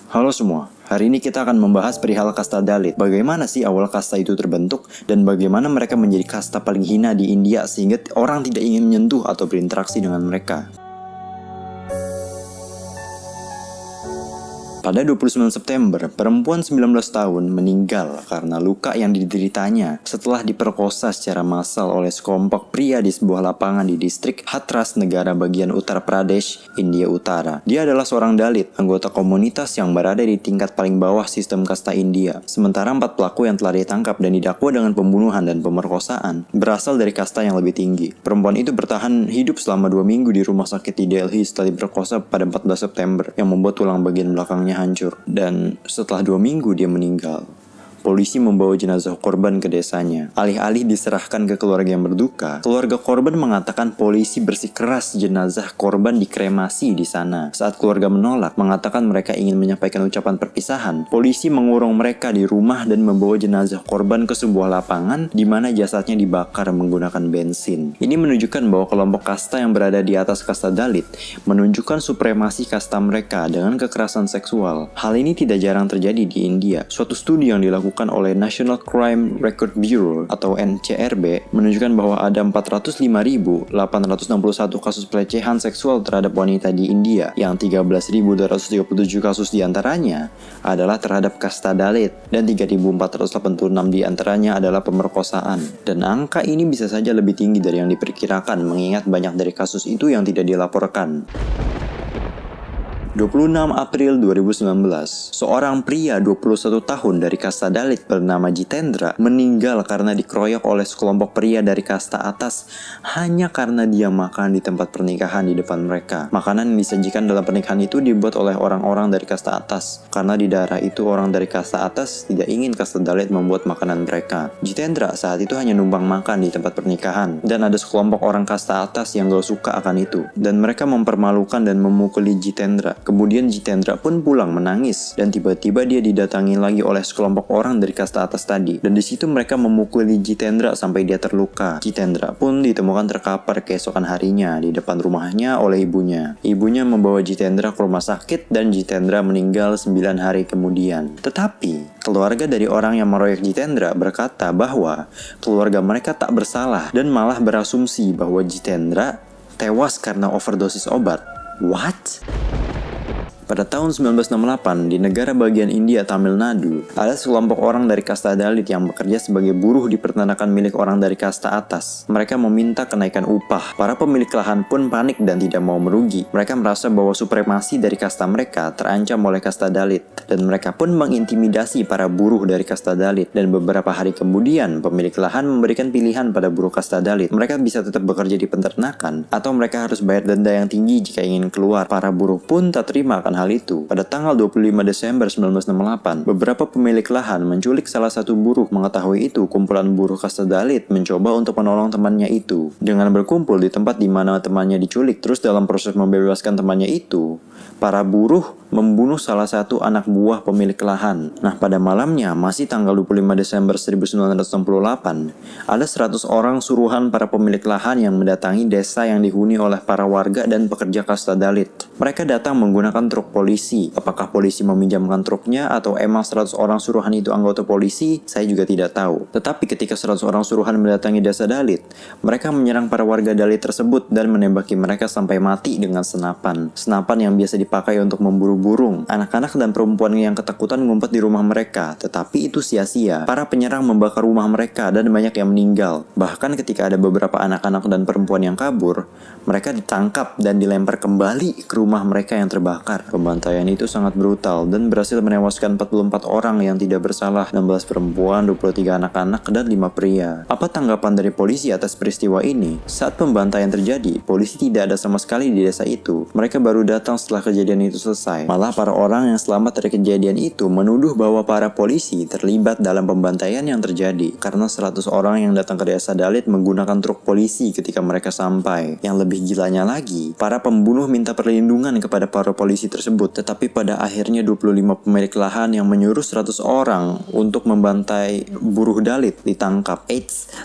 Halo semua, hari ini kita akan membahas perihal kasta Dalit. Bagaimana sih awal kasta itu terbentuk dan bagaimana mereka menjadi kasta paling hina di India sehingga orang tidak ingin menyentuh atau berinteraksi dengan mereka. Pada 29 September, perempuan 19 tahun meninggal karena luka yang dideritanya setelah diperkosa secara massal oleh sekelompok pria di sebuah lapangan di distrik Hathras, negara bagian Uttar Pradesh, India Utara. Dia adalah seorang Dalit, anggota komunitas yang berada di tingkat paling bawah sistem kasta India. Sementara 4 pelaku yang telah ditangkap dan didakwa dengan pembunuhan dan pemerkosaan berasal dari kasta yang lebih tinggi. Perempuan itu bertahan hidup selama 2 minggu di rumah sakit di Delhi setelah diperkosa pada 14 September yang membuat tulang bagian belakangnya hancur, dan setelah 2 minggu dia meninggal. Polisi membawa jenazah korban ke desanya. Alih-alih diserahkan ke keluarga yang berduka, keluarga korban mengatakan polisi bersikeras jenazah korban dikremasi di sana. Saat keluarga menolak, mengatakan mereka ingin menyampaikan ucapan perpisahan, polisi mengurung mereka di rumah dan membawa jenazah korban ke sebuah lapangan di mana jasadnya dibakar menggunakan bensin. Ini menunjukkan bahwa kelompok kasta yang berada di atas kasta Dalit menunjukkan supremasi kasta mereka dengan kekerasan seksual. Hal ini tidak jarang terjadi di India. Suatu studi yang dilakukan oleh National Crime Record Bureau atau NCRB menunjukkan bahwa ada 405.861 kasus pelecehan seksual terhadap wanita di India, yang 13.237 kasus diantaranya adalah terhadap kasta Dalit dan 3.486 diantaranya adalah pemerkosaan. Dan angka ini bisa saja lebih tinggi dari yang diperkirakan mengingat banyak dari kasus itu yang tidak dilaporkan. 26 April 2019, seorang pria 21 tahun dari kasta Dalit bernama Jitendra meninggal karena dikeroyok oleh sekelompok pria dari kasta atas hanya karena dia makan di tempat pernikahan di depan mereka. Makanan yang disajikan dalam pernikahan itu dibuat oleh orang-orang dari kasta atas, karena di daerah itu orang dari kasta atas tidak ingin kasta Dalit membuat makanan mereka. Jitendra saat itu hanya numpang makan di tempat pernikahan, dan ada sekelompok orang kasta atas yang gak suka akan itu, dan mereka mempermalukan dan memukuli Jitendra. Kemudian Jitendra pun pulang menangis, dan tiba-tiba dia didatangi lagi oleh sekelompok orang dari kasta atas tadi, dan di situ mereka memukuli Jitendra sampai dia terluka. Jitendra pun ditemukan terkapar keesokan harinya di depan rumahnya oleh ibunya. Ibunya membawa Jitendra ke rumah sakit dan Jitendra meninggal 9 hari kemudian. Tetapi keluarga dari orang yang meroyok Jitendra berkata bahwa keluarga mereka tak bersalah dan malah berasumsi bahwa Jitendra tewas karena overdosis obat. What? Pada tahun 1968, di negara bagian India Tamil Nadu, ada sekelompok orang dari kasta Dalit yang bekerja sebagai buruh di peternakan milik orang dari kasta atas. Mereka meminta kenaikan upah. Para pemilik lahan pun panik dan tidak mau merugi. Mereka merasa bahwa supremasi dari kasta mereka terancam oleh kasta Dalit, dan mereka pun mengintimidasi para buruh dari kasta Dalit. Dan beberapa hari kemudian, pemilik lahan memberikan pilihan pada buruh kasta Dalit. Mereka bisa tetap bekerja di peternakan, atau mereka harus bayar denda yang tinggi jika ingin keluar. Para buruh pun tak terima akan hal itu. Pada tanggal 25 Desember 1968, beberapa pemilik lahan menculik salah satu buruh. Mengetahui itu, kumpulan buruh kasta Dalit mencoba untuk menolong temannya itu. Dengan berkumpul di tempat di mana temannya diculik, terus dalam proses membebaskan temannya itu, para buruh membunuh salah satu anak buah pemilik lahan. Nah, pada malamnya, masih tanggal 25 Desember 1968, ada 100 orang suruhan para pemilik lahan yang mendatangi desa yang dihuni oleh para warga dan pekerja kasta Dalit. Mereka datang menggunakan truk polisi. Apakah polisi meminjamkan truknya atau emang 100 orang suruhan itu anggota polisi? Saya juga tidak tahu. Tetapi ketika 100 orang suruhan mendatangi desa Dalit, mereka menyerang para warga Dalit tersebut dan menembaki mereka sampai mati dengan senapan. Senapan yang biasa dipakai untuk memburu burung. Anak-anak dan perempuan yang ketakutan ngumpet di rumah mereka, tetapi itu sia-sia. Para penyerang membakar rumah mereka dan banyak yang meninggal. Bahkan ketika ada beberapa anak-anak dan perempuan yang kabur, mereka ditangkap dan dilempar kembali ke rumah mereka yang terbakar. Pembantaian itu sangat brutal dan berhasil menewaskan 44 orang yang tidak bersalah, 16 perempuan, 23 anak-anak, dan 5 pria. Apa tanggapan dari polisi atas peristiwa ini? Saat pembantaian terjadi, polisi tidak ada sama sekali di desa itu. Mereka baru datang setelah kejadian itu selesai. Malah para orang yang selamat dari kejadian itu menuduh bahwa para polisi terlibat dalam pembantaian yang terjadi karena 100 orang yang datang ke desa Dalit menggunakan truk polisi ketika mereka sampai. Yang lebih gilanya lagi, para pembunuh minta perlindungan kepada para polisi tersebut, tetapi pada akhirnya 25 pemilik lahan yang menyuruh 100 orang untuk membantai buruh Dalit ditangkap.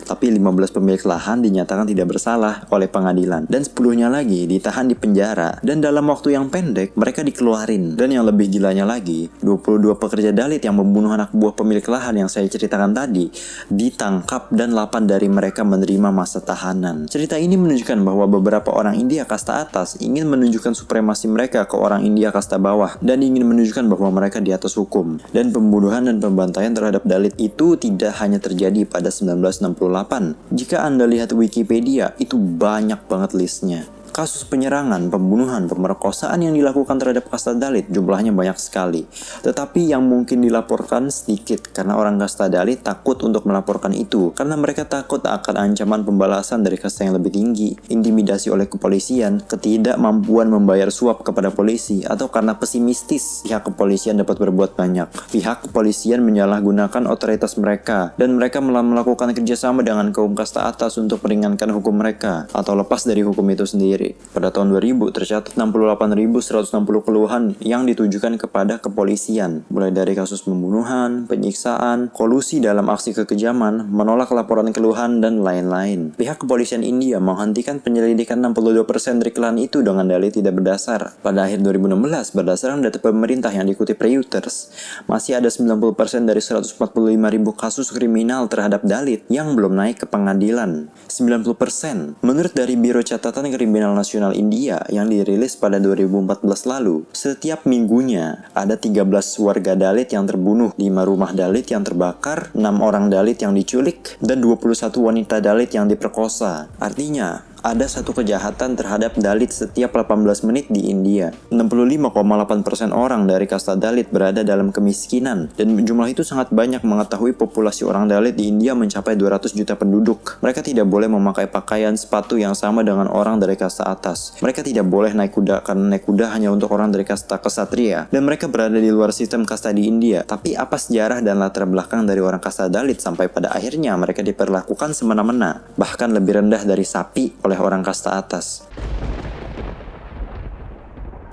Tapi 15 pemilik lahan dinyatakan tidak bersalah oleh pengadilan dan 10-nya lagi ditahan di penjara, dan dalam waktu yang pendek mereka dikeluarkan kemarin. Dan yang lebih gilanya lagi, 22 pekerja Dalit yang membunuh anak buah pemilik lahan yang saya ceritakan tadi ditangkap dan 8 dari mereka menerima masa tahanan. Cerita ini menunjukkan bahwa beberapa orang India kasta atas ingin menunjukkan supremasi mereka ke orang India kasta bawah dan ingin menunjukkan bahwa mereka di atas hukum. Dan pembunuhan dan pembantaian terhadap Dalit itu tidak hanya terjadi pada 1968. Jika Anda lihat Wikipedia, itu banyak banget listnya. Kasus penyerangan, pembunuhan, pemerkosaan yang dilakukan terhadap kasta Dalit jumlahnya banyak sekali. Tetapi yang mungkin dilaporkan sedikit karena orang kasta Dalit takut untuk melaporkan itu. Karena mereka takut akan ancaman pembalasan dari kasta yang lebih tinggi, intimidasi oleh kepolisian, ketidakmampuan membayar suap kepada polisi, atau karena pesimistis pihak kepolisian dapat berbuat banyak. Pihak kepolisian menyalahgunakan otoritas mereka dan mereka melakukan kerjasama dengan kaum kasta atas untuk meringankan hukum mereka atau lepas dari hukum itu sendiri. Pada tahun 2000 tercatat 68.160 keluhan yang ditujukan kepada kepolisian, mulai dari kasus pembunuhan, penyiksaan, kolusi dalam aksi kekejaman, menolak laporan keluhan, dan lain-lain. Pihak kepolisian India menghentikan penyelidikan 62% dari keluhan itu dengan dalih tidak berdasar. Pada akhir 2016, berdasarkan data pemerintah yang dikutip Reuters, masih ada 90% dari 145.000 kasus kriminal terhadap Dalit yang belum naik ke pengadilan. 90%. Menurut dari Biro Catatan Kriminal Nasional India yang dirilis pada 2014 lalu, setiap minggunya ada 13 warga Dalit yang terbunuh, 5 rumah Dalit yang terbakar, 6 orang Dalit yang diculik, dan 21 wanita Dalit yang diperkosa. Artinya, ada satu kejahatan terhadap Dalit setiap 18 menit di India. 65,8% orang dari kasta Dalit berada dalam kemiskinan, dan jumlah itu sangat banyak mengetahui populasi orang Dalit di India mencapai 200 juta penduduk. Mereka tidak boleh memakai pakaian sepatu yang sama dengan orang dari kasta atas. Mereka tidak boleh naik kuda karena naik kuda hanya untuk orang dari kasta ksatria, dan mereka berada di luar sistem kasta di India. Tapi apa sejarah dan latar belakang dari orang kasta Dalit sampai pada akhirnya mereka diperlakukan semena-mena, bahkan lebih rendah dari sapi oleh orang kasta atas?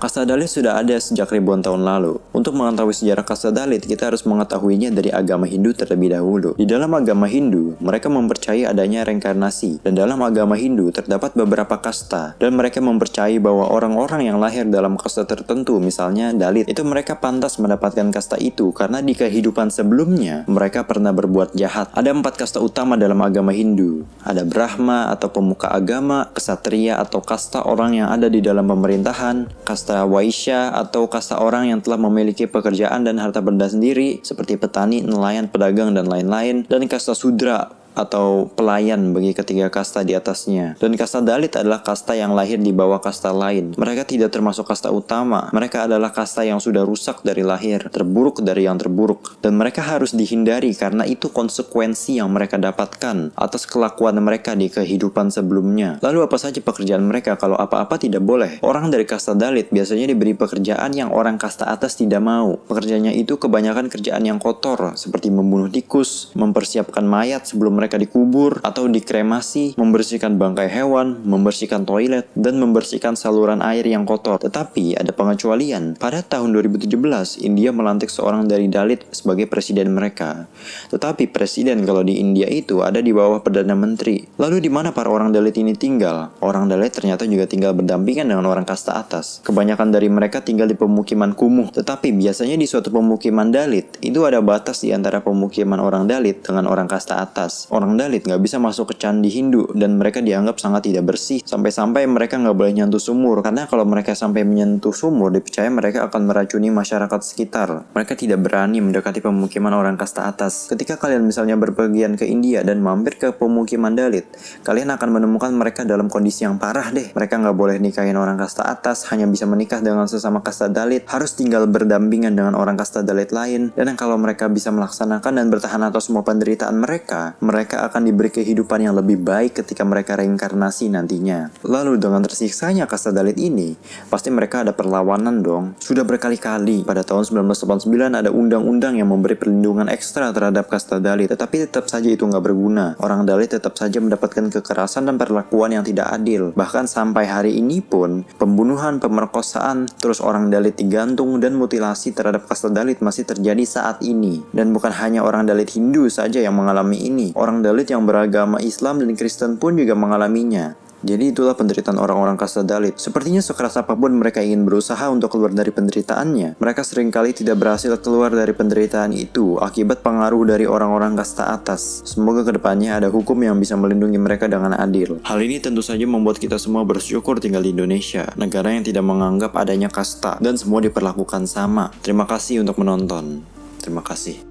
Kasta Dalit sudah ada sejak ribuan tahun lalu. Untuk mengetahui sejarah kasta Dalit, kita harus mengetahuinya dari agama Hindu terlebih dahulu. Di dalam agama Hindu, mereka mempercayai adanya reinkarnasi. Dan dalam agama Hindu, terdapat beberapa kasta. Dan mereka mempercayai bahwa orang-orang yang lahir dalam kasta tertentu, misalnya Dalit, itu mereka pantas mendapatkan kasta itu karena di kehidupan sebelumnya, mereka pernah berbuat jahat. Ada 4 kasta utama dalam agama Hindu. Ada Brahma atau pemuka agama, Ksatria atau kasta orang yang ada di dalam pemerintahan, kasta Waisya atau kasta orang yang telah memiliki pekerjaan dan harta benda sendiri seperti petani, nelayan, pedagang, dan lain-lain, dan kasta Sudra atau pelayan bagi ketiga kasta di atasnya. Dan kasta Dalit adalah kasta yang lahir di bawah kasta lain. Mereka tidak termasuk kasta utama. Mereka adalah kasta yang sudah rusak dari lahir, terburuk dari yang terburuk. Dan mereka harus dihindari karena itu konsekuensi yang mereka dapatkan atas kelakuan mereka di kehidupan sebelumnya. Lalu apa saja pekerjaan mereka kalau apa-apa tidak boleh? Orang dari kasta Dalit biasanya diberi pekerjaan yang orang kasta atas tidak mau. Pekerjaannya itu kebanyakan kerjaan yang kotor, seperti membunuh tikus, mempersiapkan mayat sebelum mereka dikubur atau dikremasi, membersihkan bangkai hewan, membersihkan toilet, dan membersihkan saluran air yang kotor. Tetapi ada pengecualian. Pada tahun 2017, India melantik seorang dari Dalit sebagai presiden mereka. Tetapi presiden kalau di India itu ada di bawah Perdana Menteri. Lalu di mana para orang Dalit ini tinggal? Orang Dalit ternyata juga tinggal berdampingan dengan orang kasta atas. Kebanyakan dari mereka tinggal di pemukiman kumuh. Tetapi biasanya di suatu pemukiman Dalit, itu ada batas di antara pemukiman orang Dalit dengan orang kasta atas. Orang Dalit nggak bisa masuk ke candi Hindu dan mereka dianggap sangat tidak bersih. Sampai-sampai mereka nggak boleh nyentuh sumur karena kalau mereka sampai menyentuh sumur, dipercaya mereka akan meracuni masyarakat sekitar. Mereka tidak berani mendekati pemukiman orang kasta atas. Ketika kalian misalnya berpergian ke India dan mampir ke pemukiman Dalit, kalian akan menemukan mereka dalam kondisi yang parah deh. Mereka nggak boleh nikahin orang kasta atas, hanya bisa menikah dengan sesama kasta Dalit, harus tinggal berdampingan dengan orang kasta Dalit lain. Dan kalau mereka bisa melaksanakan dan bertahan atas semua penderitaan mereka akan diberi kehidupan yang lebih baik ketika mereka reinkarnasi nantinya. Lalu dengan tersiksanya kasta Dalit ini, pasti mereka ada perlawanan dong. Sudah berkali-kali pada tahun 1989 ada undang-undang yang memberi perlindungan ekstra terhadap kasta Dalit, tetapi tetap saja itu nggak berguna. Orang Dalit tetap saja mendapatkan kekerasan dan perlakuan yang tidak adil. Bahkan sampai hari ini pun, pembunuhan, pemerkosaan, terus orang Dalit digantung dan mutilasi terhadap kasta Dalit masih terjadi saat ini. Dan bukan hanya orang Dalit Hindu saja yang mengalami ini. Orang Dalit yang beragama Islam dan Kristen pun juga mengalaminya. Jadi itulah penderitaan orang-orang kasta Dalit. Sepertinya sekeras apapun mereka ingin berusaha untuk keluar dari penderitaannya, mereka seringkali tidak berhasil keluar dari penderitaan itu akibat pengaruh dari orang-orang kasta atas. Semoga kedepannya ada hukum yang bisa melindungi mereka dengan adil. Hal ini tentu saja membuat kita semua bersyukur tinggal di Indonesia, negara yang tidak menganggap adanya kasta dan semua diperlakukan sama. Terima kasih untuk menonton. Terima kasih.